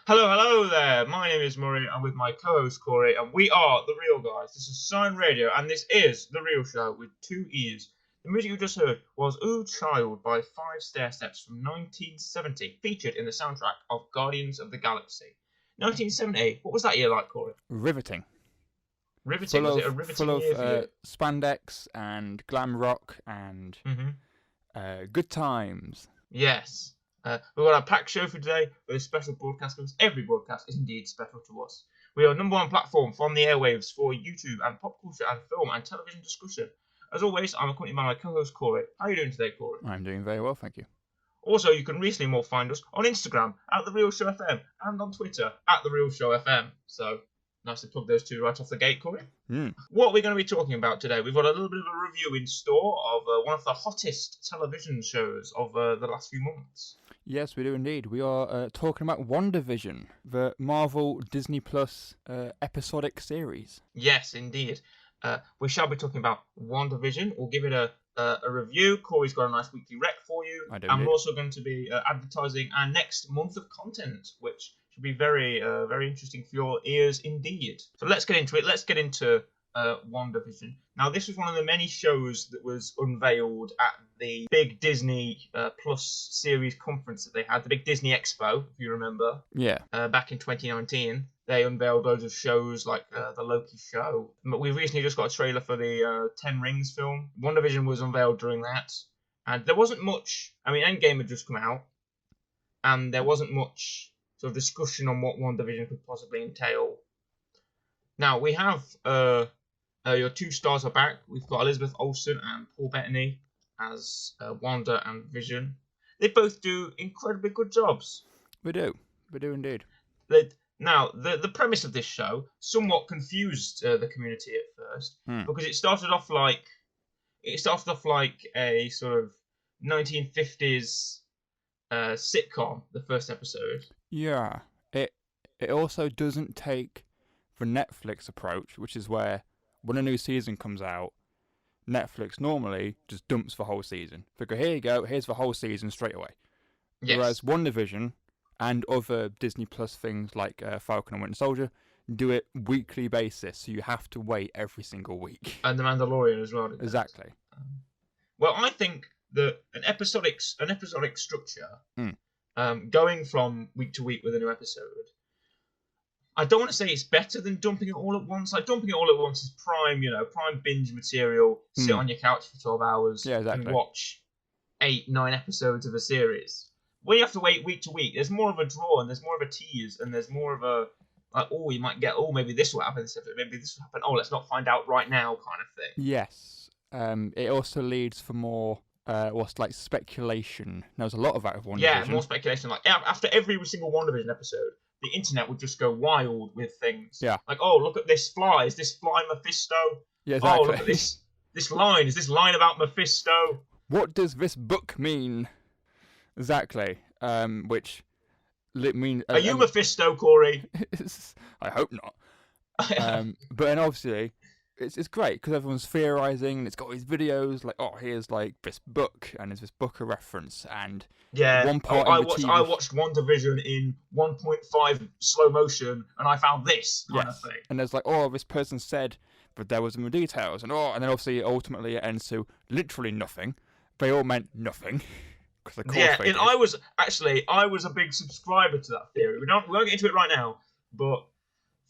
Hello there. My name is Murray. I'm with my co-host Corey, and we are the Real Guys. This is Sign Radio, and this is the Real Show with two E's. The music you just heard was "Ooh Child" by Five Stairsteps from 1970, featured in the soundtrack of Guardians of the Galaxy. 1970. What was that year like, Corey? Riveting. Riveting. Was it a riveting year for you? Spandex and glam rock and good times. Yes. We've got a packed show for today with a special broadcast because every broadcast is indeed special to us. We are number one platform from the airwaves for YouTube and pop culture and film and television discussion. As always, I'm accompanied by my co-host Corey. How are you doing today, Corey? I'm doing very well, thank you. Also, you can recently more find us on Instagram at The Real Show FM and on Twitter at The Real Show FM. So, nice to plug those two right off the gate, Corey. What are we going to be talking about today? We've got a little bit of a review in store of one of the hottest television shows of the last few months. Yes, we do indeed. We are talking about WandaVision, the Marvel Disney Plus episodic series. Yes, indeed. We shall be talking about WandaVision. We'll give it a review. Corey's got a nice weekly rec for you. I do. And we're also going to be advertising our next month of content, which should be very, very interesting for your ears indeed. So let's get into it. Let's get into WandaVision. Now, this was one of the many shows that was unveiled at the big Disney Plus series conference that they had, the big Disney Expo, if you remember. Yeah. Back in 2019. They unveiled loads of shows like the Loki show. But we recently just got a trailer for the Ten Rings film. WandaVision was unveiled during that. And there wasn't much... I mean, Endgame had just come out. And there wasn't much sort of discussion on what WandaVision could possibly entail. Now, we have... your two stars are back. We've got Elizabeth Olsen and Paul Bettany as Wanda and Vision. They both do incredibly good jobs. We do. We do indeed. Now, the premise of this show somewhat confused the community at first because it started off like a sort of 1950s sitcom. The first episode. Yeah. It also doesn't take the Netflix approach, which is where when a new season comes out, Netflix normally just dumps the whole season. They go, here you go, here's the whole season straight away. Yes. Whereas WandaVision and other Disney Plus things like Falcon and Winter Soldier do it weekly basis, so you have to wait every single week. And The Mandalorian as well. Exactly. Well, I think that an episodic structure, going from week to week with a new episode, I don't want to say it's better than dumping it all at once. Like, dumping it all at once is prime binge material. Sit on your couch for 12 hours and watch 8-9 episodes of a series. When you have to wait week to week, there's more of a draw and there's more of a tease and there's more of a, like, you might get, maybe this will happen this episode, maybe this will happen, let's not find out right now kind of thing. Yes. It also leads for more, speculation. There's a lot of that of WandaVision. Yeah, more speculation. Like, after every single WandaVision episode, the internet would just go wild with things. Yeah. Like, oh, look at this fly. Is this fly Mephisto? Yeah, exactly. Oh, look at this line. Is this line about Mephisto? What does this book mean? Exactly. Which mean. Are you Mephisto, Corey? I hope not. But then obviously, it's great because everyone's theorizing and it's got these videos like, oh, here's like this book and there's this book a reference and one part. I watched WandaVision in 1.5 slow motion and I found this kind of thing. And there's like, oh, this person said, but there was more details and then obviously ultimately it ends to literally nothing. They all meant nothing. And I was a big subscriber to that theory. We won't get into it right now, but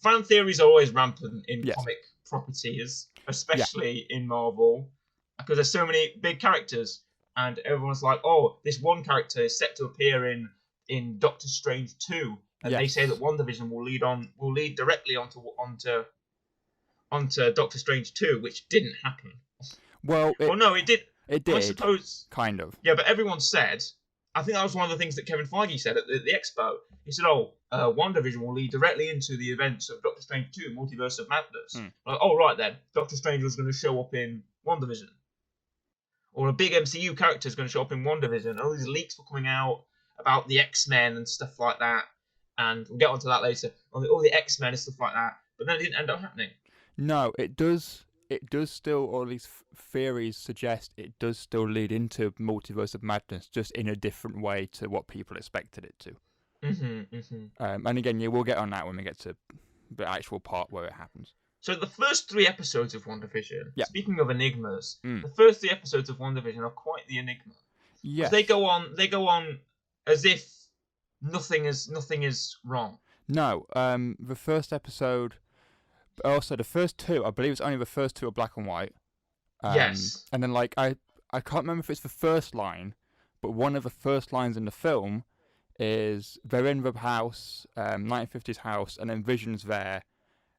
fan theories are always rampant in comic properties, especially in Marvel, because there's so many big characters, and everyone's like, oh, this one character is set to appear in Doctor Strange 2, and they say that WandaVision will lead directly onto Doctor Strange 2, which didn't happen. Well, no, it did. It did. I suppose. Kind of. Yeah, but everyone said, I think that was one of the things that Kevin Feige said at the Expo. He said, WandaVision will lead directly into the events of Doctor Strange 2, Multiverse of Madness. Like, right then, Doctor Strange was going to show up in WandaVision. Or a big MCU character is going to show up in WandaVision. And all these leaks were coming out about the X-Men and stuff like that. And we'll get onto that later. All the X-Men and stuff like that. But then it didn't end up happening. No, it does still, or at least theories suggest it does still lead into Multiverse of Madness, just in a different way to what people expected it to. And again, we'll get on that when we get to the actual part where it happens. So the first 3 episodes of WandaVision, speaking of enigmas, the first 3 episodes of WandaVision are quite the enigma. Yes. They go on as if nothing is wrong. No, the first episode, also the first 2, I believe it's only the first 2 are black and white. Yes. And then I can't remember if it's the first line, but one of the first lines in the film is they're in the house, 1950s house, and then Vision's there,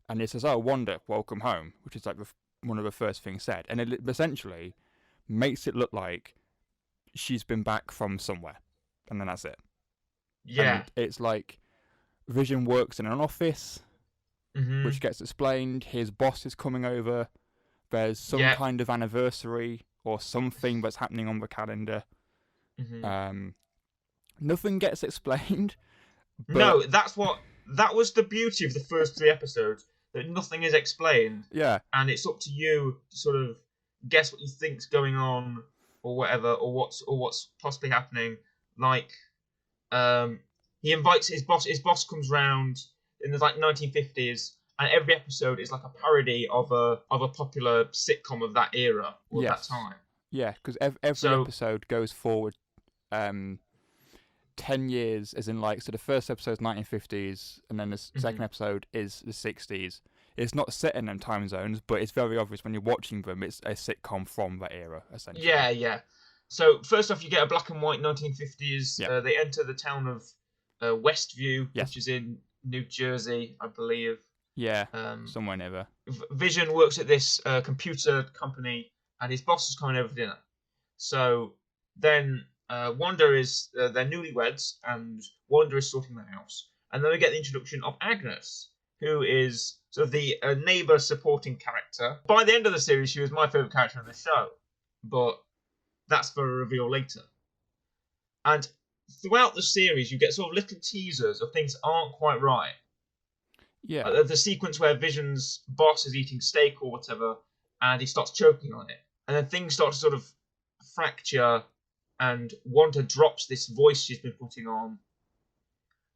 and it says, "Oh, Wanda, welcome home," which is like one of the first things said, and it essentially makes it look like she's been back from somewhere, and then that's it. Yeah. And it's like Vision works in an office, which gets explained. His boss is coming over. There's some kind of anniversary or something that's happening on the calendar. Nothing gets explained. No, that was the beauty of the first 3 episodes, that nothing is explained. Yeah. And it's up to you to sort of guess what you think's going on, or whatever, or what's possibly happening. Like, he invites his boss. His boss comes round in the 1950s, and every episode is like a parody of a popular sitcom of that era or that time. Yeah, because every episode goes forward 10 years, as in so the first episode is 1950s, and then the second episode is the 60s. It's not set in them time zones, but it's very obvious when you're watching them, it's a sitcom from that era, essentially. Yeah. So, first off, you get a black and white 1950s. Yeah. They enter the town of Westview, which is in New Jersey, I believe. Yeah, somewhere near there. Vision works at this computer company, and his boss is coming over for dinner. So, then Wanda is, they're newlyweds, and Wanda is sorting the house. And then we get the introduction of Agnes, who is sort of the neighbour supporting character. By the end of the series, she was my favourite character in the show, but that's for a reveal later. And throughout the series, you get sort of little teasers of things that aren't quite right. Yeah. The sequence where Vision's boss is eating steak or whatever, and he starts choking on it. And then things start to sort of fracture, and Wanda drops this voice she's been putting on.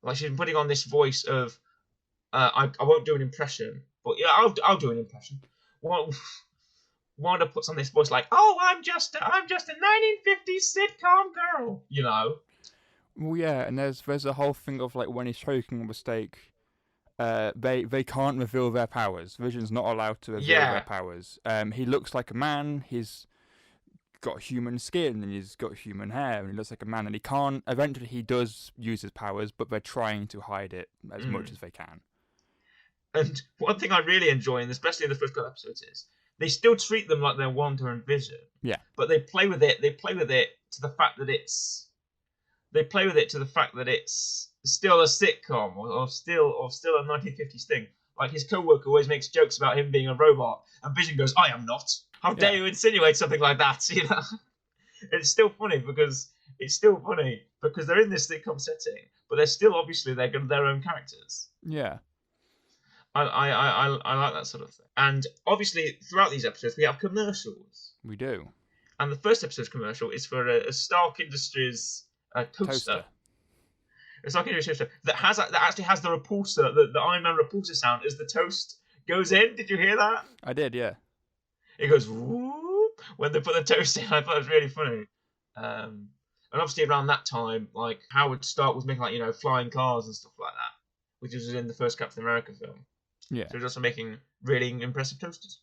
Like, she's been putting on this voice of, I won't do an impression, but yeah, I'll do an impression. Wanda puts on this voice like, "Oh, I'm just a 1950s sitcom girl," you know. Well, yeah, and there's a whole thing of when he's choking on the steak, they can't reveal their powers. Vision's not allowed to reveal their powers. He looks like a man. He's got human skin and he's got human hair and he looks like a man. And he can't. Eventually, he does use his powers, but they're trying to hide it as much as they can. And one thing I really enjoy, and especially in the first couple episodes, is they still treat them like they're Wanda and Vision. Yeah. But they play with it. They play with it to the fact that it's. They play with it to the fact that it's still a sitcom or still a 1950s thing. Like, his co-worker always makes jokes about him being a robot, and Vision goes, "I am not. How dare you insinuate something like that?" You know. It's still funny because they're in this sitcom setting, but they're still obviously their own characters. Yeah. I like that sort of thing. And obviously, throughout these episodes, we have commercials. We do. And the first episode's commercial is for a Stark Industries toaster. A Stark Industries toaster that actually has the repulsor, the Iron Man repulsor sound as the toast goes in. Did you hear that? I did, yeah. It goes whoop when they put the toast in. I thought it was really funny. And obviously around that time, Howard Stark was making flying cars and stuff like that, which was in the first Captain America film. Yeah. So he was also making really impressive toasters.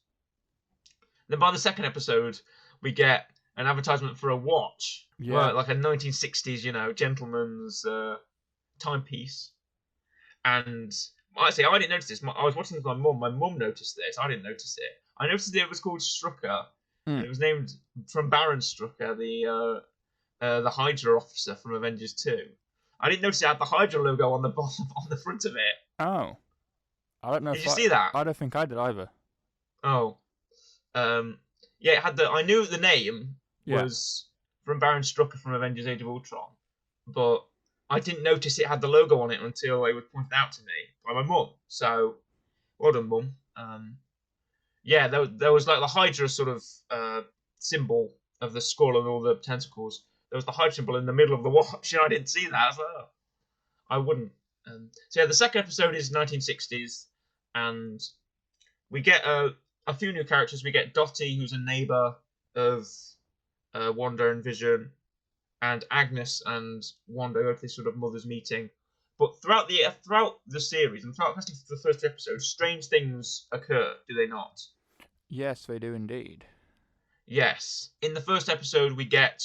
Then by the second episode, we get an advertisement for a watch. Yeah. Like a 1960s, gentleman's timepiece. And actually, I didn't notice this. I was watching this with my mum. My mum noticed this. I didn't notice it. I noticed it was called Strucker. And it was named from Baron Strucker, the Hydra officer from Avengers 2. I didn't notice it had the Hydra logo on the front of it. Oh. I don't know. Did you see that? I don't think I did either. Oh. Yeah, it had I knew the name was from Baron Strucker from Avengers Age of Ultron, but I didn't notice it had the logo on it until it was pointed out to me by my mum. So, well done, mum. Yeah, there was the Hydra sort of symbol of the skull and all the tentacles. There was the Hydra symbol in the middle of the watch, and I didn't see that as well. I wouldn't. So yeah, the second episode is 1960s, and we get a few new characters. We get Dottie, who's a neighbor of Wanda and Vision, and Agnes and Wanda go to this sort of mothers' meeting. But throughout the series and throughout the first two episodes, strange things occur, do they not? Yes, they do indeed. Yes. In the first episode, we get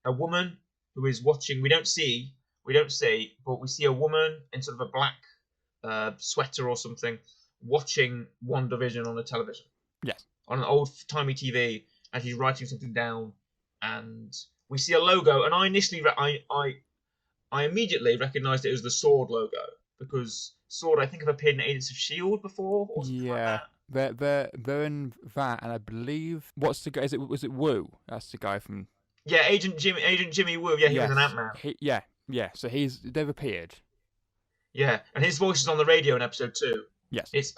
a woman who is watching. We don't see, but we see a woman in sort of a black sweater or something watching WandaVision on the television. Yes. On an old-timey TV, and she's writing something down, and we see a logo, and I initially, I immediately recognised it as the Sword logo, because Sword, I think, have appeared in Agents of S.H.I.E.L.D. before, or something like that. They're in that, and I believe what's the guy? Was it Wu? That's the guy from. Yeah, Agent Jimmy Woo. Yeah, he was an Ant-Man. Yeah. So they've appeared. Yeah, and his voice is on the radio in episode 2. Yes. It's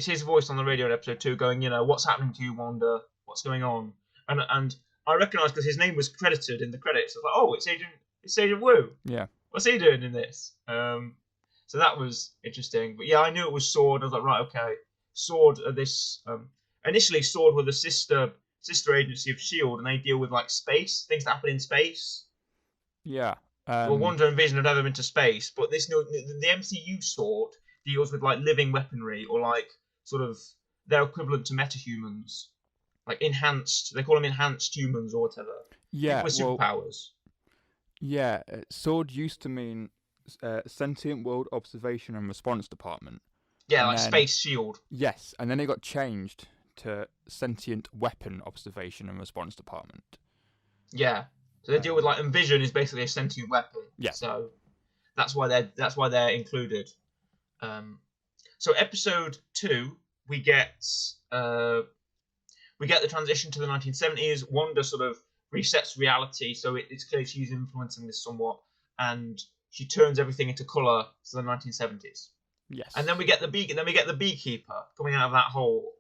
his voice on the radio in episode 2, going, what's happening to you, Wanda? What's going on? And I recognised because his name was credited in the credits. I was like, oh, it's Agent Wu. Yeah. What's he doing in this? So that was interesting. But yeah, I knew it was Sword. I was like, right, okay. Sword are this. Initially, Sword were the sister agency of S.H.I.E.L.D., and they deal with like space, things that happen in space. Yeah. Well, Wanda and Vision have never been to space, but the MCU Sword deals with like living weaponry, or like sort of their equivalent to metahumans, like enhanced. They call them enhanced humans or whatever. Yeah. With superpowers. Yeah. Sword used to mean Sentient World Observation and Response Department. Yeah, like Space Shield. Yes, and then it got changed to Sentient Weapon Observation and Response Department. Yeah, so they deal with and Vision is basically a sentient weapon. Yeah. So that's why they're included. So episode 2, we get the transition to the 1970s. Wanda sort of resets reality, so it's clear she's influencing this somewhat, and she turns everything into colour to the 1970s. Yes. And then we get the beekeeper coming out of that hole.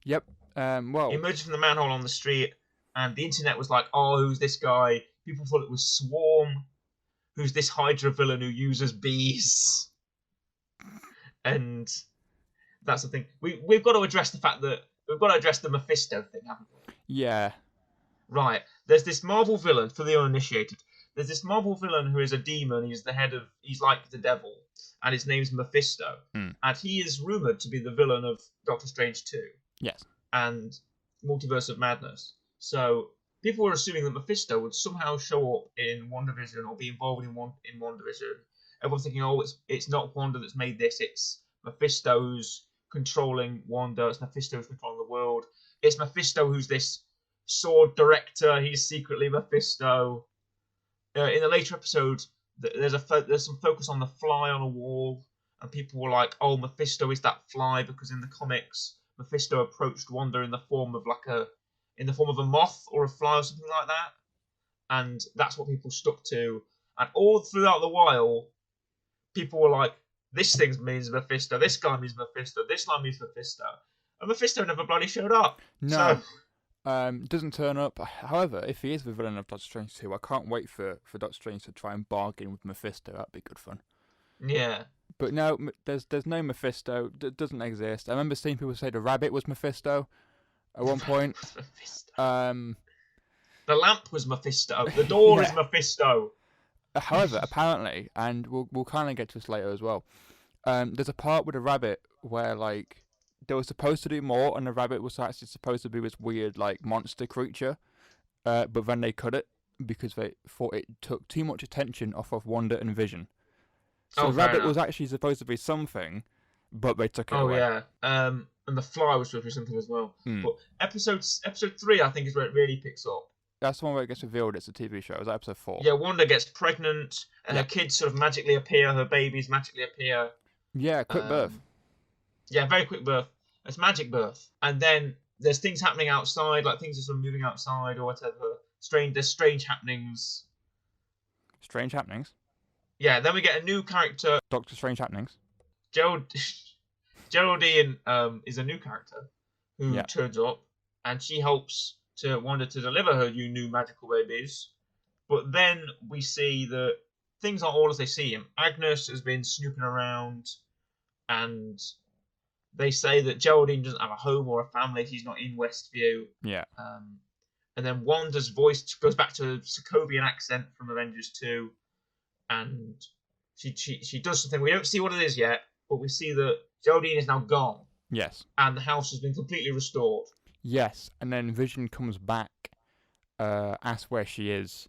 Yep. He emerged from the manhole on the street, and the internet was like, "Oh, who's this guy?" People thought it was Swarm. Who's this Hydra villain who uses bees? And that's the thing. We've got to address the fact that we've got to address the Mephisto thing, haven't we? Yeah. Right. There's this Marvel villain for the uninitiated. There's this Marvel villain who is a demon. He's like the devil, and his name's Mephisto. And he is rumoured to be the villain of Doctor Strange 2. Yes. And Multiverse of Madness. So people were assuming that Mephisto would somehow show up in WandaVision or be involved in WandaVision. Everyone's thinking, oh, it's not Wanda that's made this. It's Mephisto's controlling Wanda. It's Mephisto's controlling the world. It's Mephisto who's this sword director. He's secretly Mephisto. In the later episodes, there's some focus on the fly on a wall, and people were like, "Oh, Mephisto is that fly," because in the comics, Mephisto approached Wanda in the form of a moth or a fly or something like that, and that's what people stuck to. And all throughout the while, people were like, "This thing means Mephisto. This guy means Mephisto. This line means Mephisto," and Mephisto never bloody showed up. No. Doesn't turn up. However, if he is the villain of Doctor Strange 2, I can't wait for Doctor Strange to try and bargain with Mephisto. That'd be good fun. Yeah. But no, there's no Mephisto. It doesn't exist. I remember seeing people say the rabbit was Mephisto at one point. The lamp was Mephisto. The door is Mephisto. However, apparently, and we'll kind of get to this later as well, there's a part with a rabbit where like they were supposed to do more, and the rabbit was actually supposed to be this weird like monster creature, but then they cut it because they thought it took too much attention off of Wanda and Vision. So the rabbit was actually supposed to be something, but they took it away. Oh yeah, and the fly was supposed to be something as well. But episode 3, I think, is where it really picks up. That's the one where it gets revealed it's a TV show. Is that episode 4? Yeah, Wanda gets pregnant, and her kids sort of magically appear. Her babies magically appear. Yeah, quick birth. Yeah, very quick birth. It's magic birth. And then there's things happening outside, like things are sort of moving outside or whatever. There's strange happenings. Strange happenings? Yeah, then we get a new character. Doctor Strange Happenings. Geraldine is a new character who turns up, and she helps Wanda to deliver her new magical babies. But then we see that things aren't all as they seem. Agnes has been snooping around, and they say that Geraldine doesn't have a home or a family. She's not in Westview. Yeah. And then Wanda's voice goes back to a Sokovian accent from Avengers 2, and she does something. We don't see what it is yet, but we see that Geraldine is now gone. Yes. And the house has been completely restored. Yes, and then Vision comes back, asks where she is,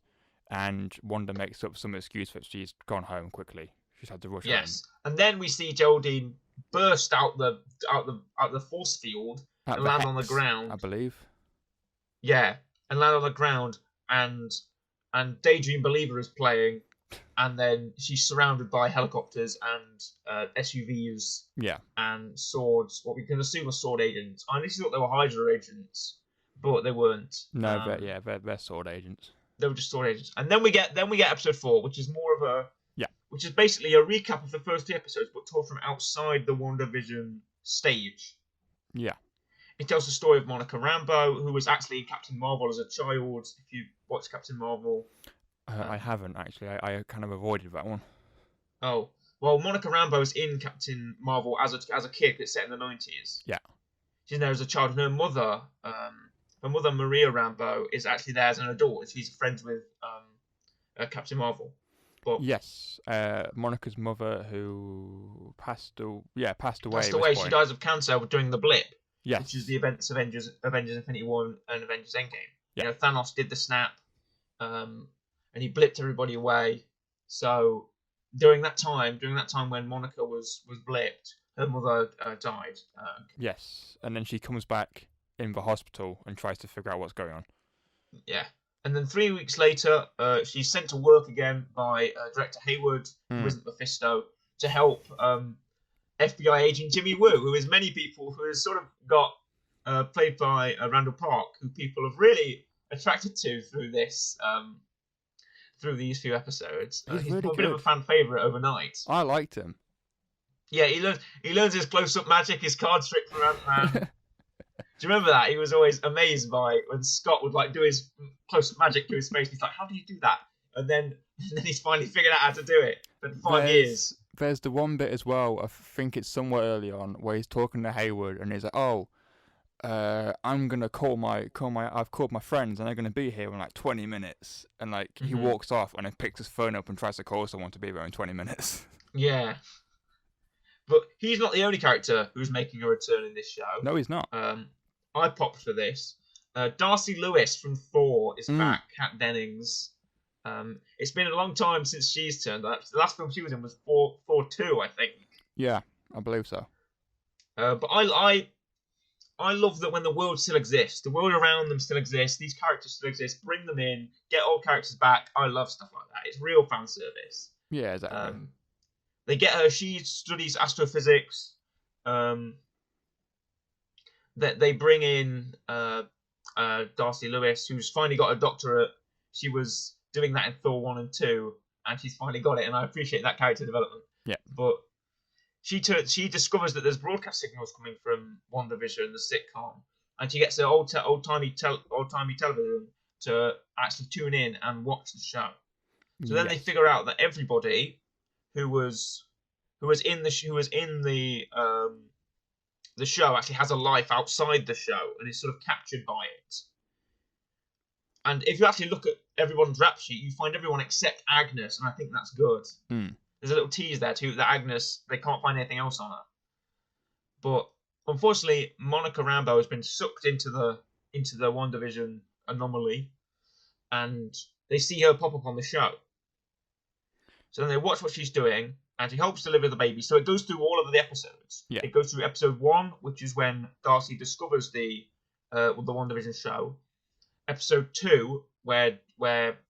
and Wanda makes up some excuse that she's gone home quickly. She's had to rush home. Yes, and then we see Geraldine burst out the force field and land on the ground. I believe. Yeah, and land on the ground, and Daydream Believer is playing, and then she's surrounded by helicopters and SUVs. Yeah. And swords. What we can assume are sword agents. I initially thought they were Hydra agents, but they weren't. No, they're sword agents. They were just sword agents. And then we get episode 4, which is more of a which is basically a recap of the first 2 episodes, but told from outside the WandaVision stage. Yeah. It tells the story of Monica Rambeau, who was actually in Captain Marvel as a child. If you watched Captain Marvel, I haven't actually. I kind of avoided that one. Oh. Well, Monica Rambeau's in Captain Marvel as a kid. It's set in the 90s. Yeah. She's there as a child, and her mother, Maria Rambeau, is actually there as an adult. She's friends with Captain Marvel. But yes, Monica's mother, who passed away. Passed away. She dies of cancer during the blip. Yes. Which is the events of Avengers Infinity War and Avengers Endgame. Yeah. You know, Thanos did the snap, and he blipped everybody away. So during that time when Monica was blipped, her mother died. Yes, and then she comes back in the hospital and tries to figure out what's going on. Yeah, and then 3 weeks later, she's sent to work again by Director Hayward, who isn't Mephisto, to help FBI agent Jimmy Woo, who is who has sort of got played by Randall Park, who people have really attracted to through this. Through these few episodes, he's really a good. bit of a fan favorite overnight. I liked him. Yeah, he learns his close-up magic, his card trick from Ant-Man. Do you remember that? He was always amazed by when Scott would do his close-up magic to his face. He's like, "How do you do that?" And then he's finally figured out how to do it. For 5 years. There's the one bit as well. I think it's somewhere early on where he's talking to Hayward and he's like, "Oh, I'm gonna I've called my friends and they're gonna be here in 20 minutes." And he walks off and then picks his phone up and tries to call someone to be there in 20 minutes. Yeah. But he's not the only character who's making a return in this show. No, he's not. I popped for this. Darcy Lewis from Thor is back. Kat Dennings. It's been a long time since she's turned up. The last film she was in was Thor 2, I think. Yeah, I believe so. But I love that when the world still exists, the world around them still exists, these characters still exist, bring them in, get old characters back. I love stuff like that. It's real fan service. Yeah, exactly. They get her, she studies astrophysics. That they bring in Darcy Lewis, who's finally got a doctorate. She was doing that in Thor 1 and 2, and she's finally got it, and I appreciate that character development. Yeah. But she discovers that there's broadcast signals coming from WandaVision, the sitcom, and she gets her old-timey television to actually tune in and watch the show. So then they figure out that everybody who was in the show actually has a life outside the show and is sort of captured by it. And if you actually look at everyone's rap sheet, you find everyone except Agnes, and I think that's good. There's a little tease there too that Agnes, they can't find anything else on her. But unfortunately, Monica Rambeau has been sucked into the WandaVision anomaly, and they see her pop up on the show. So then they watch what she's doing, and she helps deliver the baby. So it goes through all of the episodes. Yeah. It goes through episode 1, which is when Darcy discovers the WandaVision show. Episode 2, where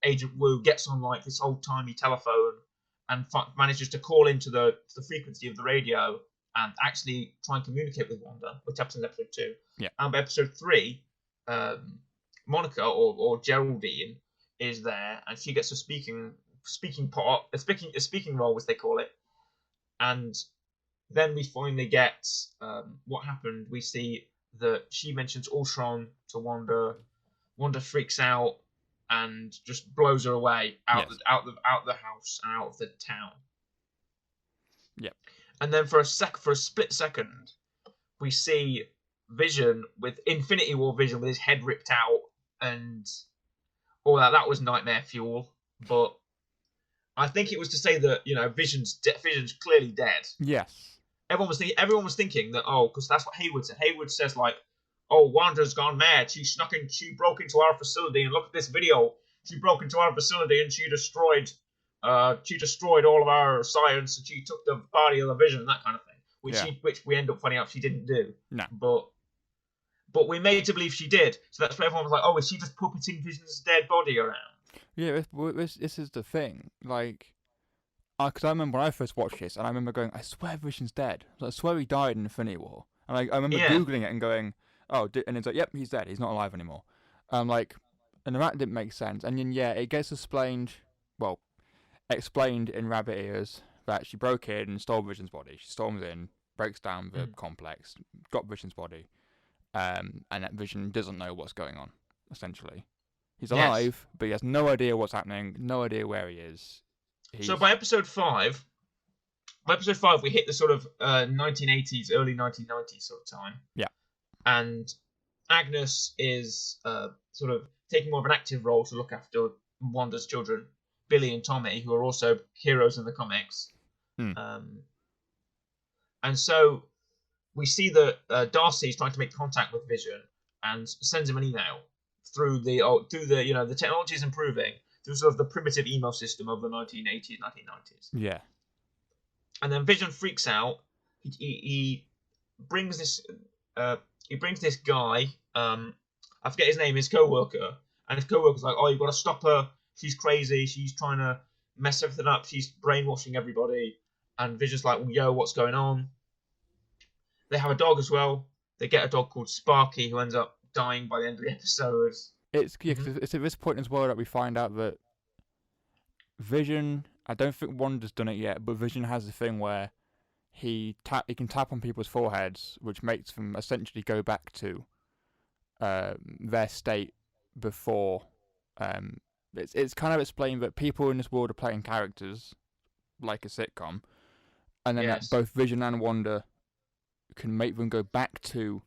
Agent Wu gets on this old-timey telephone and manages to call into the frequency of the radio and actually try and communicate with Wanda, which happens in episode 2. Yeah. And by episode 3, Monica or Geraldine is there, and she gets a speaking role, as they call it. And then we finally get what happened. We see that she mentions Ultron to Wanda. Wanda freaks out, and just blows her away out Yes. the house and out of the town. Yep. And then for a split second, we see Vision with Infinity War Vision with his head ripped out and all that. That was nightmare fuel. But I think it was to say that, you know, Vision's clearly dead. Yes. Everyone was thinking that, because that's what Hayward said. Hayward says, like, oh, Wanda's gone mad. She broke into our facility, and look at this video. She broke into our facility and she destroyed all of our science, and she took the body of the Vision, that kind of thing. Which we end up finding out she didn't do. No. But we made to believe she did. So that's why everyone was like, oh, is she just puppeting Vision's dead body around? Yeah, this is the thing. Like, because I remember when I first watched this, and I remember going, I swear Vision's dead. I swear he died in Infinity War. And I remember Googling it and going, oh, and it's like, yep, he's dead. He's not alive anymore. And that didn't make sense. And then, it gets explained in rabbit ears that she broke in and stole Vision's body. She storms in, breaks down the complex, got Vision's body, and that Vision doesn't know what's going on, essentially. He's alive, but he has no idea what's happening, no idea where he is. So by episode 5, we hit the sort of 1980s, early 1990s sort of time. Yeah. And Agnes is sort of taking more of an active role to look after Wanda's children, Billy and Tommy, who are also heroes in the comics. And so we see that Darcy is trying to make contact with Vision and sends him an email through the technology is improving through sort of the primitive email system of the 1980s, 1990s. Yeah. And then Vision freaks out. He brings this guy. I forget his name. His co-worker, and his co-worker's like, "Oh, you've got to stop her. She's crazy. She's trying to mess everything up. She's brainwashing everybody." And Vision's like, well, "Yo, what's going on?" They have a dog as well. They get a dog called Sparky, who ends up dying by the end of the episode. It's at this point as well that we find out that Vision, I don't think Wanda's done it yet, but Vision has the thing where he can tap on people's foreheads, which makes them essentially go back to their state before. It's kind of explained that people in this world are playing characters like a sitcom, and then that both Vision and Wanda can make them go back to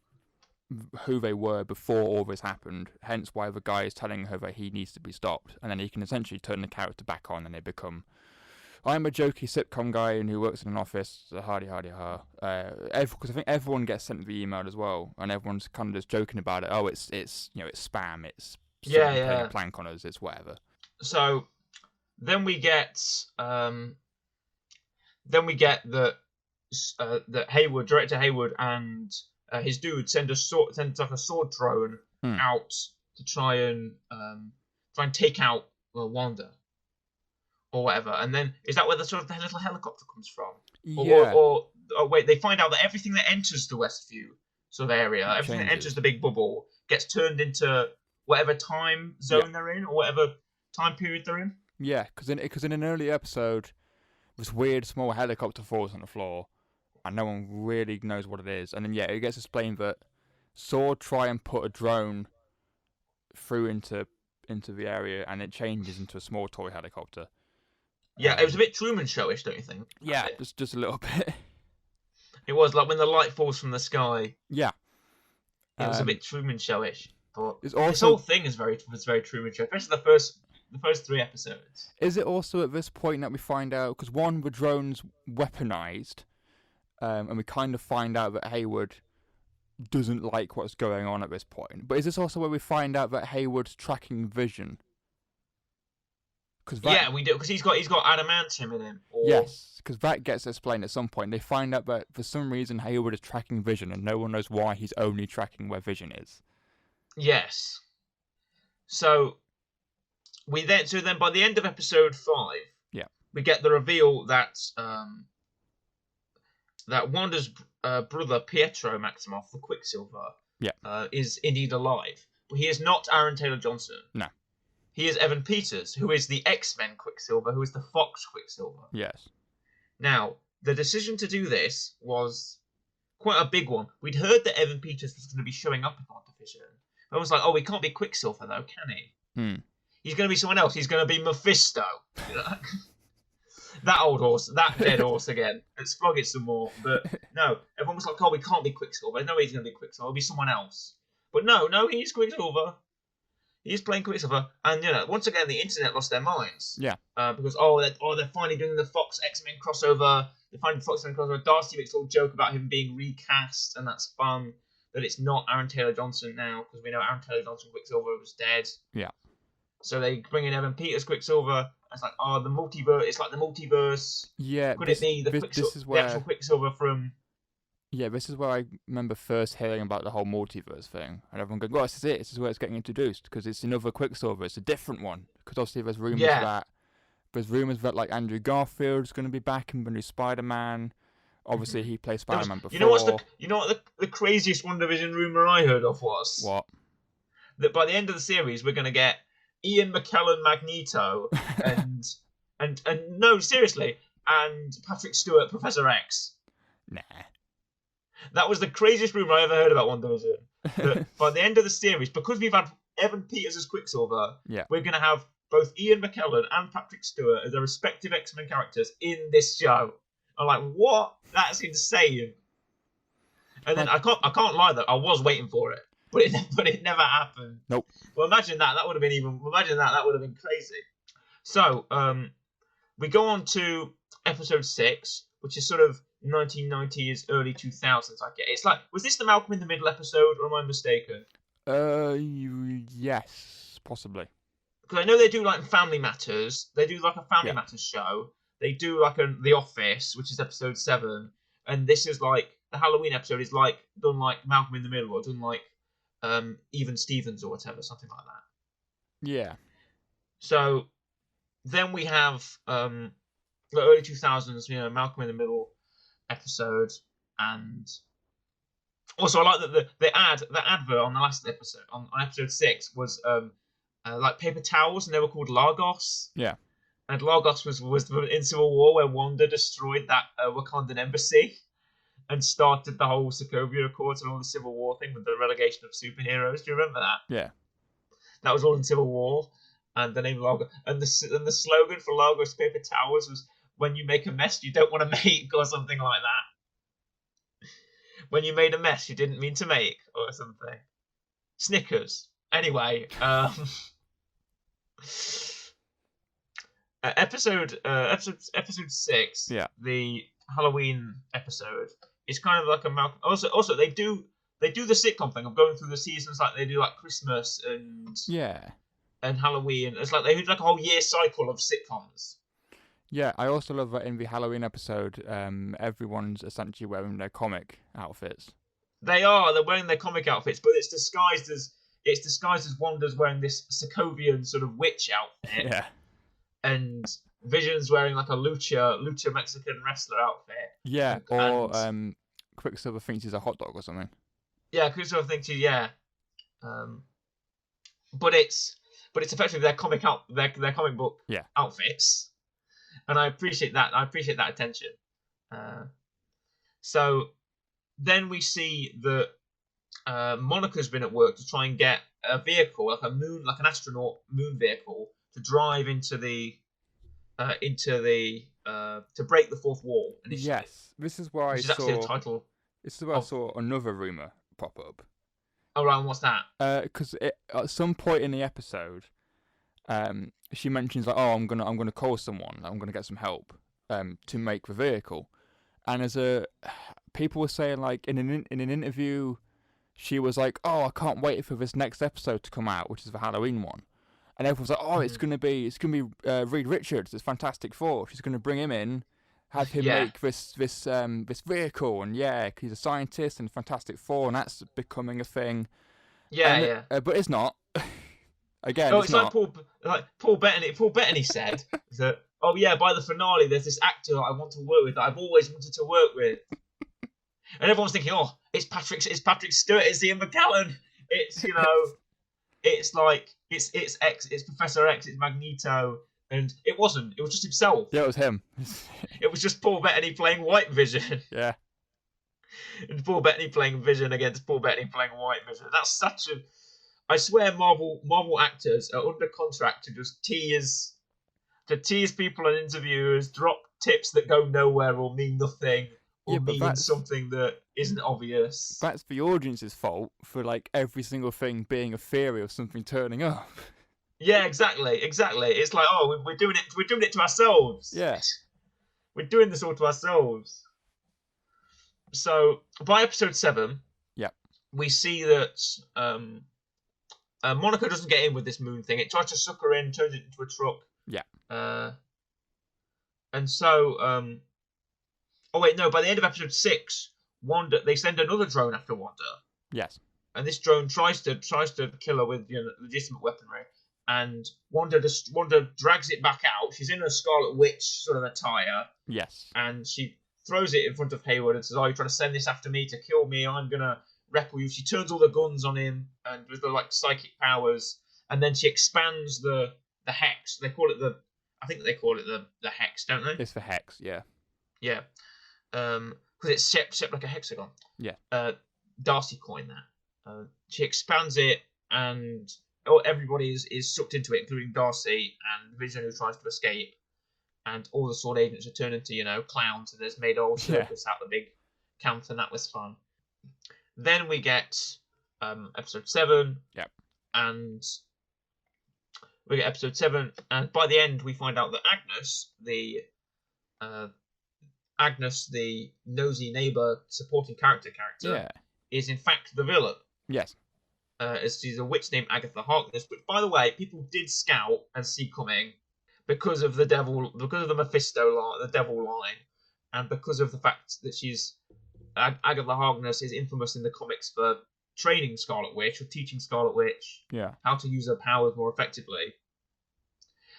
who they were before all this happened, hence why the guy is telling her that he needs to be stopped, and then he can essentially turn the character back on and they become, I'm a jokey sitcom guy and who works in an office, hardy ha. Because I think everyone gets sent the email as well, and everyone's kind of just joking about it. Oh, it's spam, it's playing a plank on us, it's whatever. So then we get that Hayward, director Hayward, and his dude send like a sword drone out to try and take out Wanda or whatever. And then is that where the sort of the little helicopter comes from? Or wait, they find out that everything that enters the Westview sort of area, everything that enters the big bubble, gets turned into whatever time zone they're in or whatever time period they're in. Yeah, because in an early episode, this weird small helicopter falls on the floor, and no one really knows what it is. And then it gets explained that Sword try and put a drone through into the area, and it changes into a small toy helicopter. Yeah, it was a bit Truman Showish, don't you think? Yeah, just a little bit. It was like when the light falls from the sky. Yeah, it was a bit Truman Showish, but this whole thing was very Truman Show, especially the first 3 episodes. Is it also at this point that we find out, because the drone's weaponized, and we kind of find out that Hayward doesn't like what's going on at this point. But is this also where we find out that Hayward's tracking Vision? We do, because he's got adamantium in him. Yes, because that gets explained at some point. They find out that for some reason Hayward is tracking Vision, and no one knows why he's only tracking where Vision is. Yes. So then by the end of episode 5, we get the reveal that that Wanda's brother Pietro Maximoff, the Quicksilver, is indeed alive. But he is not Aaron Taylor Johnson. No. He is Evan Peters, who is the X-Men Quicksilver, who is the Fox Quicksilver. Yes. Now, the decision to do this was quite a big one. We'd heard that Evan Peters was going to be showing up in WandaVision. I was like, oh, he can't be Quicksilver, though, can he? He's going to be someone else. He's going to be Mephisto. That old horse, that dead horse again. Let's flog it some more. But no, everyone was like, oh, we can't be Quicksilver. There's no way he's going to be Quicksilver. It'll be someone else. But no, he's Quicksilver. He's playing Quicksilver. And, once again, the internet lost their minds. Yeah. Because, they're finally doing the Fox X-Men crossover. They're finally Fox X-Men crossover. Darcy makes a little joke about him being recast, and that's fun. That it's not Aaron Taylor-Johnson now, because we know Aaron Taylor-Johnson Quicksilver was dead. Yeah. So they bring in Evan Peters Quicksilver. It's like, the multiverse. It's like the multiverse. Yeah. Could it be the actual Quicksilver from? Yeah, this is where I remember first hearing about the whole multiverse thing, and everyone going, "Oh, this is it. This is where it's getting introduced because it's another Quicksilver. It's a different one." Because obviously there's rumors that like Andrew Garfield's going to be back in the new Spider-Man. Obviously, he played Spider-Man before. You know what the craziest WandaVision rumor I heard of was? What? That by the end of the series, we're going to get Ian McKellen Magneto and no, seriously, and Patrick Stewart Professor X. Nah. That was the craziest rumor I ever heard about WandaVision. That by the end of the series, because we've had Evan Peters as Quicksilver, we're going to have both Ian McKellen and Patrick Stewart as their respective X-Men characters in this show. I'm like, what? That's insane. And then I can't lie though, I was waiting for it, but it never happened. Nope. Well, imagine that. That would have been that would have been crazy. So, we go on to episode 6, which is sort of 1990s, early 2000s. I get it's like, was this the Malcolm in the Middle episode, or am I mistaken? Yes, possibly. Because I know they do like Family Matters. They do like a Family Matters show. They do like The Office, which is episode 7, and this is like the Halloween episode is like done like Malcolm in the Middle, or done like Even Stevens or whatever, something like that. Yeah. So then we have the early 2000s, Malcolm in the Middle episode, and also I like that the advert on the last episode on episode 6 was like paper towels, and they were called Lagos. Yeah. And Lagos was in Civil War, where Wanda destroyed that Wakandan embassy and started the whole Sokovia Accords and all the Civil War thing with the relegation of superheroes. Do you remember that? Yeah. That was all in Civil War, and the name Lagos and the slogan for Lagos paper towels was, "When you make a mess, you don't want to make," or something like that. When you made a mess, you didn't mean to make, or something. Snickers. Anyway, episode 6, the Halloween episode, is kind of like a Malcolm. Also, they do the sitcom thing of going through the seasons, like they do like Christmas and Halloween. It's like they do like a whole year cycle of sitcoms. Yeah, I also love that in the Halloween episode, everyone's essentially wearing their comic outfits. They're wearing their comic outfits, but it's disguised as Wanda's wearing this Sokovian sort of witch outfit. Yeah. And Vision's wearing like a lucha Mexican wrestler outfit. Yeah, or Quicksilver thinks he's a hot dog or something. Yeah, Quicksilver thinks but it's effectively their comic book outfits. And I appreciate that. I appreciate that attention. So then we see that Monica's been at work to try and get a vehicle, like an astronaut moon vehicle, to drive into the to break the fourth wall. Initially. Yes, this is where I saw another rumor pop up. Oh right, and what's that? Because at some point in the episode, she mentions like, "Oh, I'm gonna call someone. I'm gonna get some help to make the vehicle." And people were saying like in an interview, she was like, "Oh, I can't wait for this next episode to come out, which is the Halloween one." And everyone's like, "Oh, it's gonna be Reed Richards. It's Fantastic Four. She's gonna bring him in, have him make this vehicle, and he's a scientist and Fantastic Four, and that's becoming a thing." But it's not. Again, it's not. Like Paul Bettany. Paul Bettany said that. Oh yeah, by the finale, there's this actor that I want to work with that I've always wanted to work with, and everyone's thinking, "Oh, it's Patrick Stewart, it's Ian McKellen, it's it's like it's Professor X, it's Magneto," and it wasn't. It was just himself. Yeah, it was him. It was just Paul Bettany playing White Vision. Yeah. And Paul Bettany playing Vision against Paul Bettany playing White Vision. That's such a. I swear, Marvel actors are under contract to just tease people and interviewers, drop tips that go nowhere or mean nothing, or Yeah, but mean something that isn't obvious. that's the audience's fault for like every single thing being a theory or something turning up. Yeah, exactly. It's like, oh, we're doing it to ourselves. Yeah. We're doing this all to ourselves. So by episode 7, we see that Monica doesn't get in with this moon thing. It tries to suck her in, turns it into a truck. Yeah. And so, oh wait, no. By the end of episode 6, Wanda, they send another drone after Wanda. Yes. And this drone tries to kill her with legitimate weaponry. And Wanda drags it back out. She's in a Scarlet Witch sort of attire. Yes. And she throws it in front of Hayward and says, "Oh, you're trying to send this after me to kill me? I'm gonna wreck you." She turns all the guns on him and with the like psychic powers, and then she expands the hex. They call it I think they call it the hex, don't they? It's the hex, yeah. Yeah. Because it's shaped like a hexagon. Yeah. Darcy coined that. She expands it, and everybody is sucked into it, including Darcy and Vision, who tries to escape. And all the sword agents are turned into, clowns, and there's made a whole circus out the big camp, and that was fun. Then we get episode 7. Yep. And we get episode 7, and by the end we find out that Agnes, the nosy neighbour supporting character, is in fact the villain. Yes. As she's a witch named Agatha Harkness, which, by the way, people did scout and see coming because of the Mephisto line, the devil line, and because of the fact that Agatha Harkness is infamous in the comics for training Scarlet Witch, or teaching Scarlet Witch how to use her powers more effectively.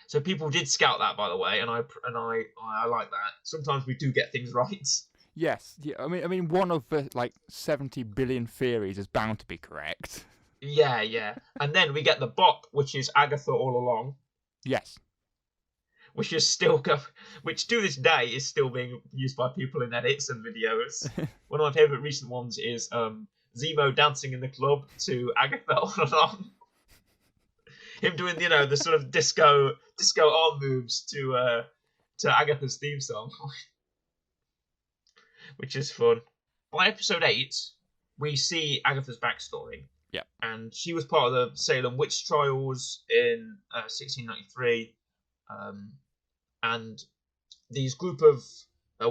So people did scout that, by the way, and I like that. Sometimes we do get things right. Yes. Yeah. I mean, one of the 70 billion theories is bound to be correct. Yeah. And then we get the bop, which is Agatha all along. Yes. Which to this day is still being used by people in edits and videos. One of my favourite recent ones is Zemo dancing in the club to Agatha all along. Him doing the sort of disco arm moves to Agatha's theme song, which is fun. By episode 8, we see Agatha's backstory. Yeah. And she was part of the Salem witch trials in 1693. And these group of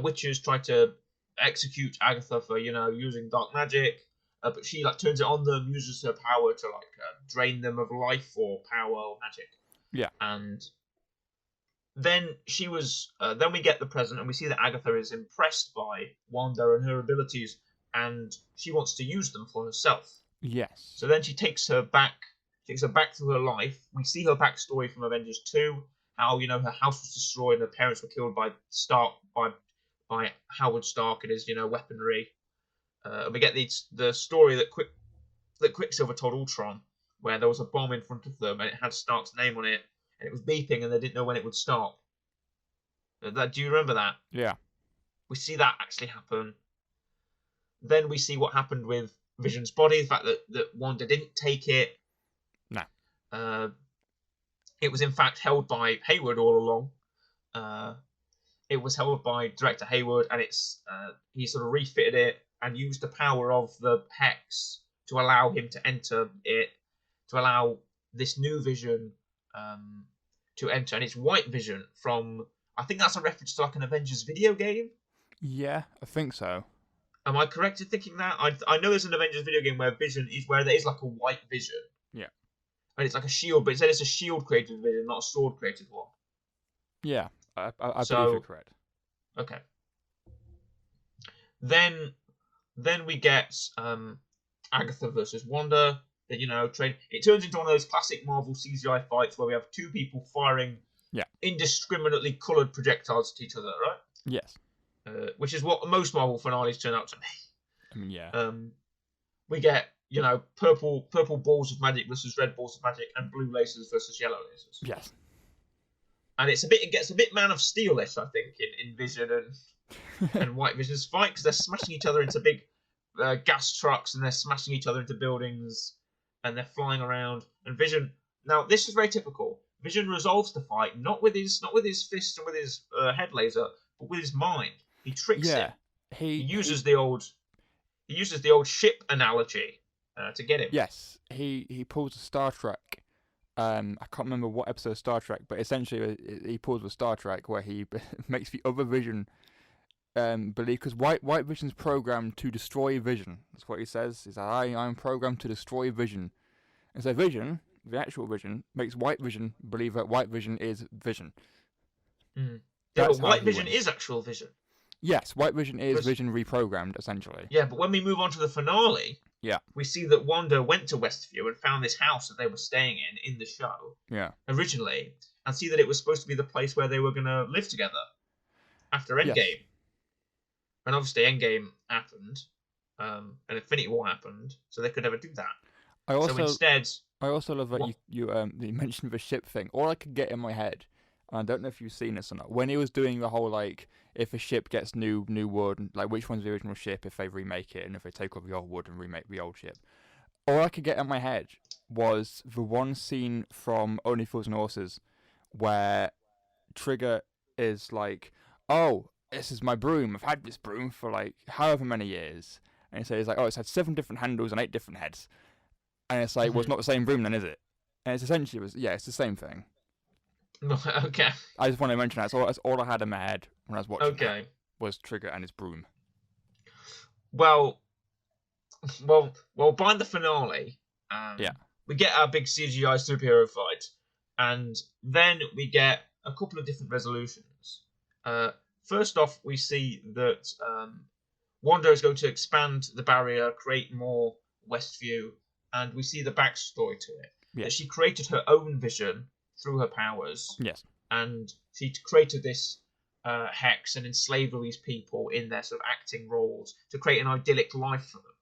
witches try to execute Agatha for using dark magic, but she turns it on them, uses her power to drain them of life or power or magic. Yeah. And then then we get the present, and we see that Agatha is impressed by Wanda and her abilities, and she wants to use them for herself. Yes. So then she takes her back through her life. We see her backstory from Avengers 2. How her house was destroyed and her parents were killed by Howard Stark and his weaponry. And we get the story that Quicksilver told Ultron, where there was a bomb in front of them and it had Stark's name on it, and it was beeping and they didn't know when it would stop. Do you remember that? Yeah. We see that actually happen. Then we see what happened with Vision's body, the fact that Wanda didn't take it. No. It was in fact held by Hayward all along. It was held by director Hayward, and he sort of refitted it and used the power of the hex to allow him to enter it, to allow this new Vision to enter. And it's White Vision from, I think that's a reference to an Avengers video game. Yeah, I think so. Am I correct in thinking that? I know there's an Avengers video game where there is a white Vision. Yeah. And it's like a shield, but instead it's a shield created Vision, not a sword created one. Yeah, I believe you're correct. Okay. Then we get Agatha versus Wanda. It turns into one of those classic Marvel CGI fights where we have two people firing indiscriminately coloured projectiles at each other, right? Yes. Which is what most Marvel finales turn out to be. I mean, yeah. We get purple balls of magic versus red balls of magic, and blue lasers versus yellow lasers. Yes. And it gets a bit Man of Steel-ish, I think, in Vision and White Vision's fight, because they're smashing each other into big gas trucks, and they're smashing each other into buildings. and they're flying around. And Vision. Now this is very typical. Vision resolves the fight not with his fists and with his head laser, but with his mind. He tricks him. He uses the old ship analogy to get him. Yes, he pulls a Star Trek. I can't remember what episode of Star Trek, but essentially he pulls with Star Trek where he makes the other Vision believe, because White Vision's programmed to destroy Vision. That's what he says. He's like, I'm programmed to destroy Vision. And so Vision, the actual Vision, makes White Vision believe that White Vision is Vision. Mm. Yeah, but White Vision is actual Vision. Yes, White Vision is Vision reprogrammed, essentially. Yeah, but when we move on to the finale, we see that Wanda went to Westview and found this house that they were staying in the show originally, and see that it was supposed to be the place where they were going to live together after Endgame. Yes. And obviously Endgame happened, and Infinity War happened, so they could never do that. I also love that you mentioned the ship thing. All I could get in my head, and I don't know if you've seen this or not, when he was doing the whole, like, if a ship gets new wood, like, which one's the original ship if they remake it, and if they take off the old wood and remake the old ship. All I could get in my head was the one scene from Only Fools and Horses where Trigger is like, oh, this is my broom. I've had this broom for, like, however many years. And so he's like, oh, it's had 7 different handles and 8 different heads. And it's like, well, it's not the same broom then, is it? And it's essentially, it's the same thing. Okay. I just want to mention that. That's all I had in my head when I was watching it, was Trigger and his broom. Well, by the finale, we get our big CGI superhero fight, and then we get a couple of different resolutions. First off, we see that Wanda is going to expand the barrier, create more Westview, and we see the backstory to it. Yes. That she created her own vision through her powers. Yes. And she created this hex and enslaved all these people in their sort of acting roles to create an idyllic life for them.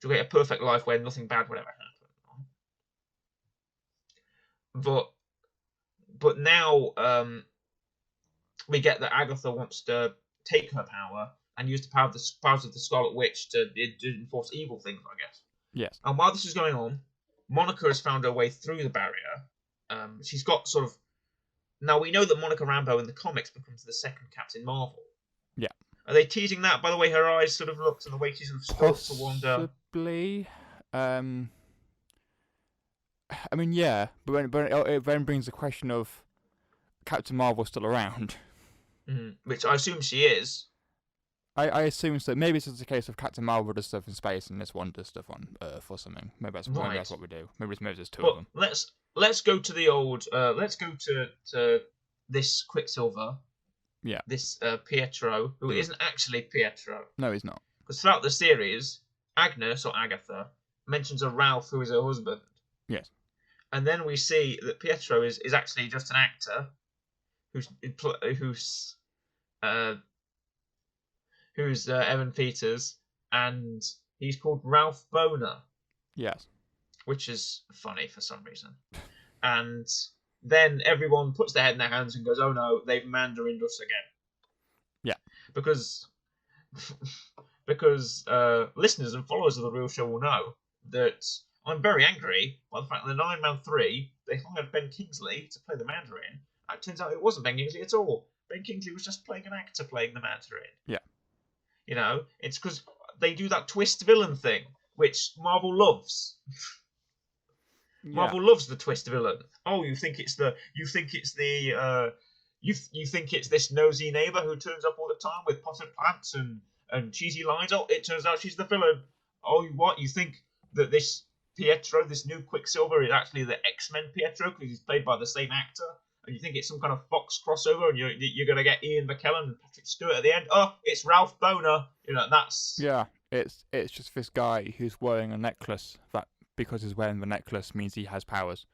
To create a perfect life where nothing bad would ever happen. But now we get that Agatha wants to take her power and use the powers of the Scarlet Witch to enforce evil things, I guess. Yes. And while this is going on, Monica has found her way through the barrier. She's got sort of... Now, we know that Monica Rambeau in the comics becomes the second Captain Marvel. Yeah. Are they teasing that by the way her eyes sort of looked and the way she sort of spoke to Wanda? Possibly. I mean, yeah, but it then brings the question of Captain Marvel still around. Which I assume she is. I assume so. Maybe it's just a case of Captain Marvel does stuff in space and this one does stuff on Earth or something. Maybe that's what we do. Maybe there's two of them. Let's go to the old. Let's go to this Quicksilver. Yeah. This Pietro, who isn't actually Pietro. No, he's not. Because throughout the series, Agnes or Agatha mentions a Ralph who is her husband. Yes. And then we see that Pietro is actually just an actor who's Evan Peters, and he's called Ralph Boner. Yes. Which is funny for some reason. And then everyone puts their head in their hands and goes, oh no, they've Mandarined us again. Yeah. Because listeners and followers of The Real Show will know that I'm very angry by the fact that in Iron Man 3, they hired Ben Kingsley to play the Mandarin. It turns out it wasn't Ben Kingsley at all. Ben Kingsley was just playing an actor playing the Mandarin. Yeah. You know, it's because they do that twist villain thing, which Marvel loves. Yeah. Marvel loves the twist villain. Oh, you think it's this nosy neighbor who turns up all the time with potted plants and cheesy lines. Oh, it turns out she's the villain. Oh, what? You think that this Pietro, this new Quicksilver, is actually the X-Men Pietro because he's played by the same actor? And you think it's some kind of Fox crossover, and you're going to get Ian McKellen and Patrick Stewart at the end? Oh, it's Ralph Boner. You know, that's... Yeah, it's just this guy who's wearing a necklace that, because he's wearing the necklace, means he has powers.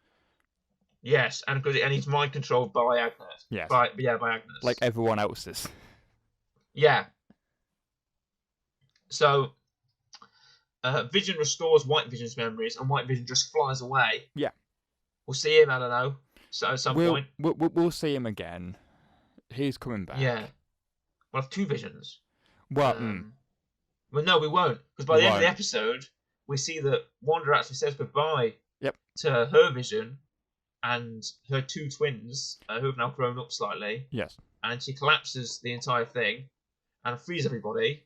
Yes, and he's mind controlled by Agnes. Yes. By Agnes. Like everyone else's. Yeah. So, Vision restores White Vision's memories, and White Vision just flies away. Yeah. We'll see him, I don't know, at some point. We'll see him again. He's coming back. Yeah. We'll have 2 Visions. Well, Well, no, we won't, because by the end of the episode, we see that Wanda actually says goodbye Yep. to her vision and her two twins, who have now grown up slightly. Yes. And she collapses the entire thing and frees everybody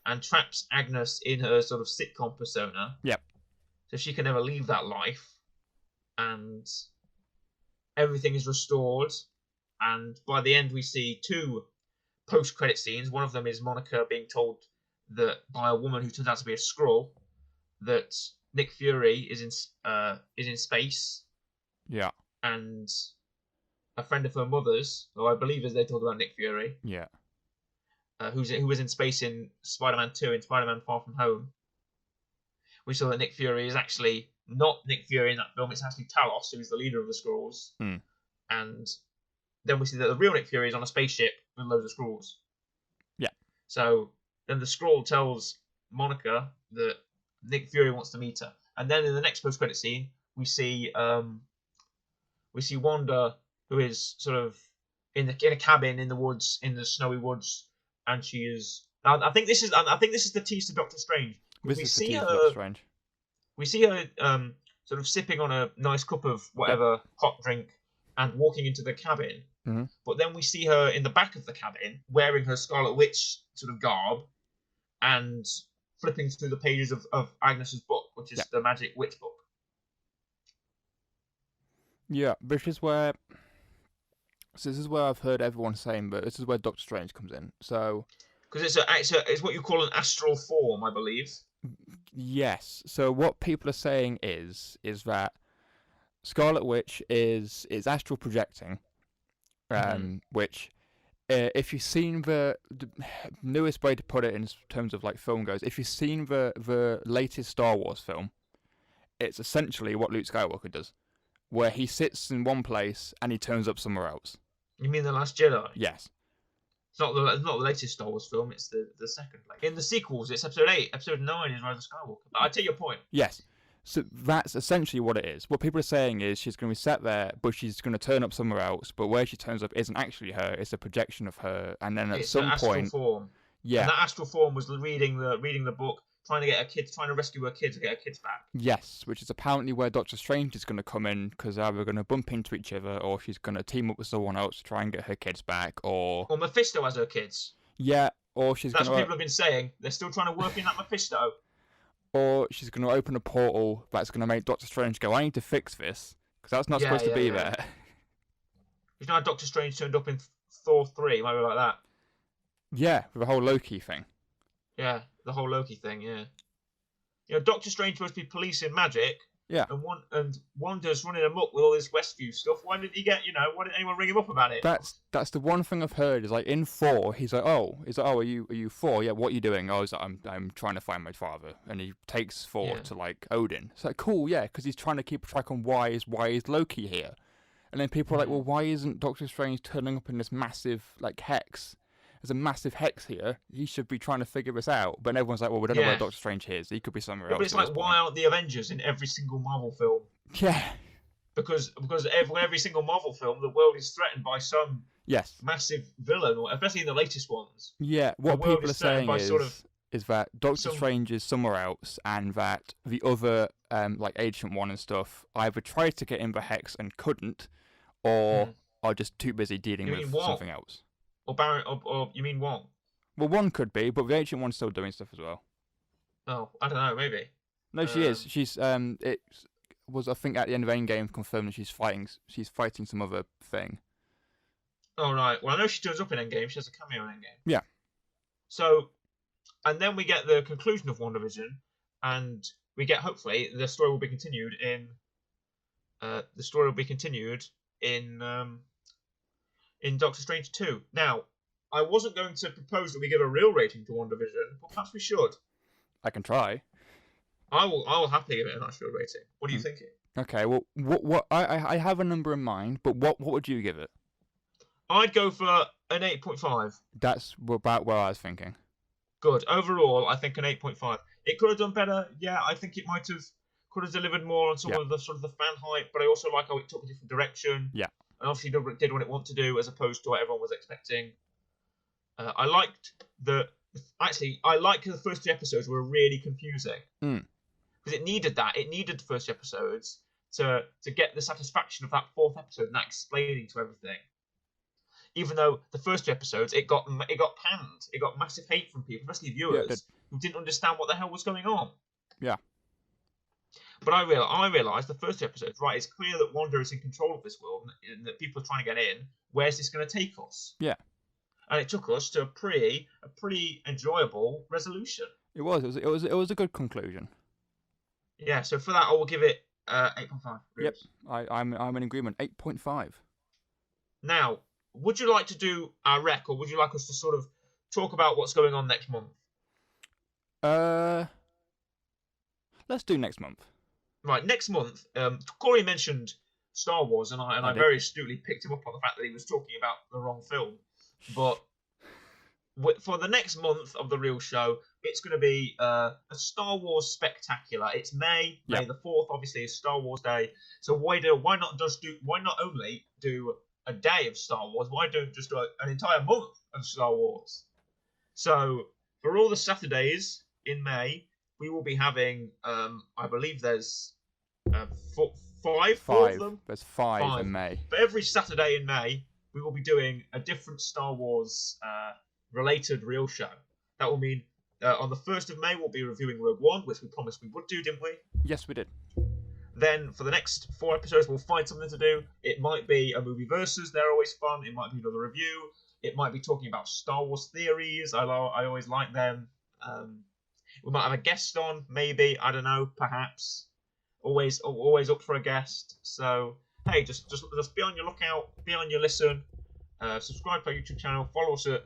and traps Agnes in her sort of sitcom persona. Yep. So she can never leave that life. And everything is restored. And by the end, we see two post-credit scenes. One of them is Monica being told that by a woman who turns out to be a Skrull that Nick Fury is in space. Yeah. And a friend of her mother's, who I believe is they talk about Nick Fury. Yeah. Who was in space in Spider-Man 2 and Spider-Man Far From Home. We saw that Nick Fury is actually not Nick Fury in that film. It's actually Talos, who is the leader of the Skrulls. And then we see that the real Nick Fury is on a spaceship with loads of Skrulls. Yeah. So then the Skrull tells Monica that Nick Fury wants to meet her. And then in the next post-credit scene, we see Wanda, who is sort of in a cabin in the woods, in the snowy woods, and she is. I think this is the tease to Doctor Strange. We see her sort of sipping on a nice cup of whatever hot drink and walking into the cabin. Mm-hmm. But then we see her in the back of the cabin wearing her Scarlet Witch sort of garb and flipping through the pages of Agnes's book, which is the Magic Witch book. Yeah, which is where. So this is where I've heard everyone saying, but this is where Doctor Strange comes in. So. Because it's what you call an astral form, I believe. Yes. So what people are saying is that Scarlet Witch is astral projecting, which, if you've seen the newest way to put it in terms of like film goes, if you've seen the latest Star Wars film, it's essentially what Luke Skywalker does, where he sits in one place and he turns up somewhere else. You mean The Last Jedi? Yes. It's not the latest Star Wars film, it's the second. Like in the sequels, it's episode 8, episode 9 is Rise of Skywalker. But I take your point. Yes. So that's essentially what it is. What people are saying is she's going to be sat there, but she's going to turn up somewhere else. But where she turns up isn't actually her; it's a projection of her. And then at some point, form. Yeah, and that astral form was reading the book, trying to rescue her kids, to get her kids back. Yes, which is apparently where Doctor Strange is going to come in, because either going to bump into each other, or she's going to team up with someone else to try and get her kids back, or Mephisto has her kids. Yeah, or she's. That's what people have been saying. They're still trying to work in that Mephisto. Or she's going to open a portal that's going to make Doctor Strange go, I need to fix this, because that's not supposed to be there. You know how Doctor Strange turned up in Thor 3, maybe like that? Yeah, with the whole Loki thing. Yeah, the whole Loki thing, yeah. You know, Doctor Strange supposed to be policing magic. Yeah. And Wanda's running amok with all this Westview stuff. Why didn't anyone ring him up about it? That's the one thing I've heard is like in 4, he's like, are you 4? Yeah, what are you doing? Oh, I'm trying to find my father, and he takes 4 to like Odin. It's like cool, yeah, because he's trying to keep track on why is Loki here, and then people are like, well, why isn't Doctor Strange turning up in this massive like hex? There's a massive hex here. He should be trying to figure this out. But everyone's like, well, we don't know where Doctor Strange is. He could be somewhere else. But it's like, why aren't the Avengers in every single Marvel film? Yeah. Because every single Marvel film, the world is threatened by some massive villain, or especially in the latest ones. Yeah, what people are saying is that Doctor Strange is somewhere else, and that the other, like Agent One and stuff, either tried to get in the hex and couldn't, or are just too busy dealing with something else. Or Baron, or you mean Wong? Well, one could be, but the Ancient One's still doing stuff as well. Oh, I don't know, maybe. No, she is. She's it was, I think, at the end of Endgame confirmed that she's fighting some other thing. Oh right. Well, I know she turns up in Endgame. She has a cameo in Endgame. Yeah. So, and then we get the conclusion of WandaVision, and we get, hopefully the story will be continued in Doctor Strange 2. Now, I wasn't going to propose that we give a real rating to WandaVision, but perhaps we should. I can try. I will happily give it a nice real rating. What are you thinking? Okay, well, what I have a number in mind, but what would you give it? I'd go for an 8.5. That's about where I was thinking. Good. Overall, I think an 8.5. It could have done better. Yeah, I think it could have delivered more on some of the sort of the fan hype, but I also like how it took a different direction. Yeah. And obviously did what it wanted to do as opposed to what everyone was expecting. I like the first 3 episodes were really confusing. because it needed that. It needed the first episodes to get the satisfaction of that fourth episode and that explaining to everything. Even though the first two episodes, it got panned. It got massive hate from people, especially viewers, who didn't understand what the hell was going on. Yeah. But I realised the first two episodes, right, it's clear that Wanda is in control of this world and that people are trying to get in. Where's this going to take us? Yeah. And it took us to a pretty enjoyable resolution. It was a good conclusion. Yeah, so for that I will give it 8.5. Yep, I'm in agreement. 8.5. Now, would you like to do our rec, or would you like us to sort of talk about what's going on next month? Let's do next month. Right, next month. Corey mentioned Star Wars, and I very astutely picked him up on the fact that he was talking about the wrong film. But for the next month of the real show, it's going to be a Star Wars spectacular. It's May the 4th. Obviously, is Star Wars Day. So why not only do a day of Star Wars? Why don't just do an entire month of Star Wars? So for all the Saturdays in May, we will be having. I believe there's four of them. There's five in May. For every Saturday in May, we will be doing a different Star Wars related real show. That will mean on the 1st of May, we'll be reviewing Rogue One, which we promised we would do, didn't we? Yes, we did. Then for the next 4 episodes, we'll find something to do. It might be a movie versus. They're always fun. It might be another review. It might be talking about Star Wars theories. I always like them. We might have a guest on, maybe. I don't know. Perhaps. Always up for a guest. So hey, just be on your lookout. Be on your listen. Subscribe to our YouTube channel. Follow us at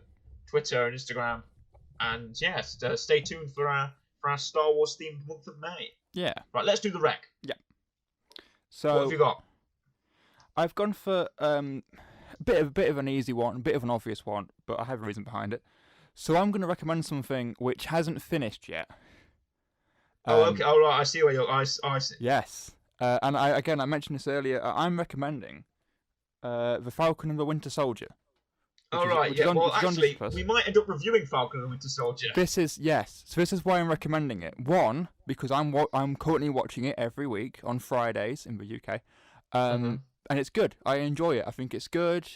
Twitter and Instagram. And yes, stay tuned for our Star Wars themed month of May. Yeah. Right, let's do the rec. Yeah. So what have you got? I've gone for a bit of an easy one, a bit of an obvious one, but I have a reason behind it. So I'm going to recommend something which hasn't finished yet. Okay. All right. I see where you're. I see. Yes. And I mentioned this earlier. I'm recommending The Falcon and the Winter Soldier. All right. Yeah. Well, actually, we might end up reviewing Falcon and the Winter Soldier. So this is why I'm recommending it. One, because I'm currently watching it every week on Fridays in the UK. And it's good. I enjoy it. I think it's good.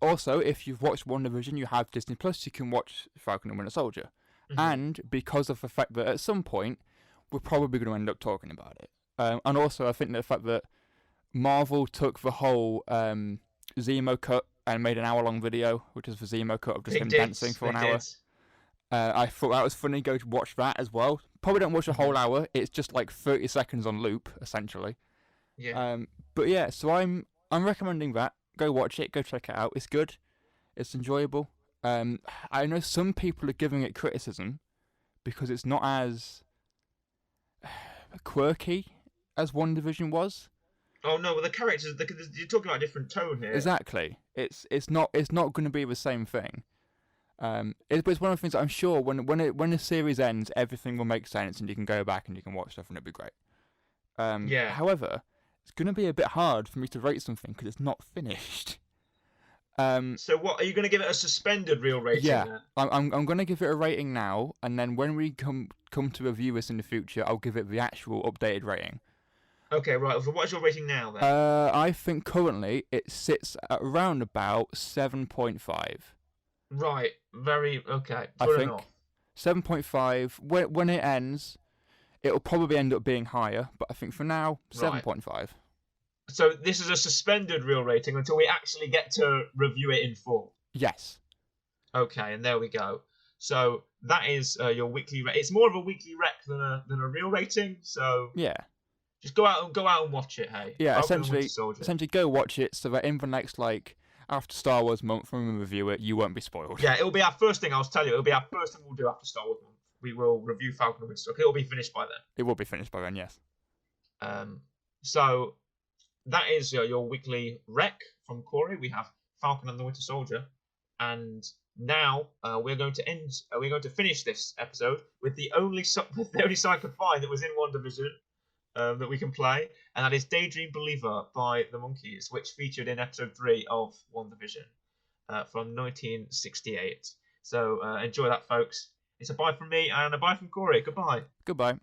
Also, if you've watched WandaVision, you have Disney Plus. You can watch Falcon and Winter Soldier. And because of the fact that at some point we're probably going to end up talking about it. And also, I think the fact that Marvel took the whole Zemo cut and made an hour-long video, which is the Zemo cut of just him dancing for an hour. I thought that was funny. Go to watch that as well. Probably don't watch the whole hour. It's just like 30 seconds on loop, essentially. Yeah. But yeah, so I'm recommending that. Go watch it. Go check it out. It's good. It's enjoyable. I know some people are giving it criticism because it's not as quirky as WandaVision was. Oh no, well the characters, you're talking about a different tone here. Exactly. It's not going to be the same thing. It's one of the things that I'm sure when the series ends, everything will make sense and you can go back and you can watch stuff and it'll be great. Yeah. However, it's going to be a bit hard for me to rate something because it's not finished. So what are you going to give it a suspended real rating? Yeah, then? I'm going to give it a rating now, and then when we come to review this in the future, I'll give it the actual updated rating. Okay, right. So what's your rating now then? I think currently it sits at around about 7.5. Right. Very okay. Good enough. 7.5. When it ends, it'll probably end up being higher, but I think for now 7.5. So this is a suspended real rating until we actually get to review it in full. Yes. Okay, and there we go. So that is your weekly. It's more of a weekly rec than a real rating. So yeah, just go out and watch it. Hey. Yeah, essentially go watch it so that in the next after Star Wars month when we review it, you won't be spoiled. Yeah, it'll be our first thing. I'll tell you, it'll be our first thing we'll do after Star Wars month. We will review Falcon and Winter Soldier. It'll be finished by then. It will be finished by then. Yes. So. That is your weekly rec from Corey. We have Falcon and the Winter Soldier, and now we're going to finish this episode with the only song I could find that was in WandaVision that we can play, and that is "Daydream Believer" by the Monkees, which featured in episode 3 of WandaVision from 1968. So enjoy that, folks. It's a bye from me and a bye from Corey. Goodbye. Goodbye.